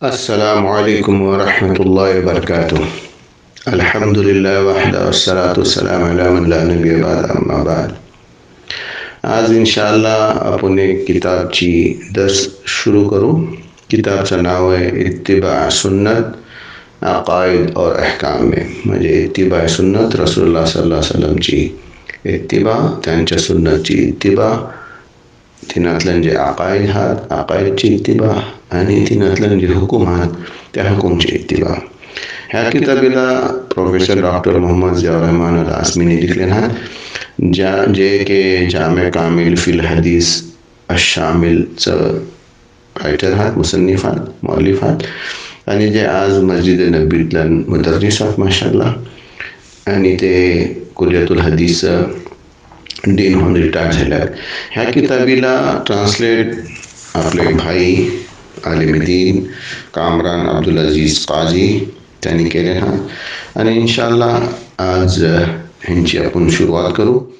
अस्सलामु अलैकुम व रहमतुल्लाहि व बरकातुहू। अल्हम्दुलिल्लाह वहदा वस्सलातु वस्सलामु अला मन ला नबिय्य बाद अम्मा बाद। आज इंशाअल्लाह आपण एक किताबची दर्स शुरू करू। किताबचं नाव आहे इत्तिबा सुन्नत अकाईद और अहकाम में, म्हणजे इत्तिबा सुन्नत रसूलुल्लाह सल्लल्लाहु अलैहि वसल्लमची इत्तिबा, त्यांच्या सुन्नतची इत्तिबा, तिनातलं जे अकाईद हात अकाईदची इत्तिबा आणि तिनातलं जे हुकुम हात त्या हुकुमची इत्तिबा। ह्या किताबीला प्रोफेसर डॉक्टर मोहम्मद जिया रहमान अल आसमीनी लिखले हात, जे के जामे कामिल फिल हदीस अशामिलचं रायटर हात, मुसन्निफ हात, मौलिफ हात, आणि जे आज मस्जिद नबीतल्या मुदर्रिस हात माशाअल्लाह, आणि ते कुलियतुल हदीस डीन होऊन रिटायर झाले आहेत। ह्या किताबीला ट्रान्सलेट आपले भाई आलिम कामरान अब्दुल अजीज काजी त्यांनी केले हात, आणि इंशाअल्लाह आज ह्यांची आपण सुरुवात करू।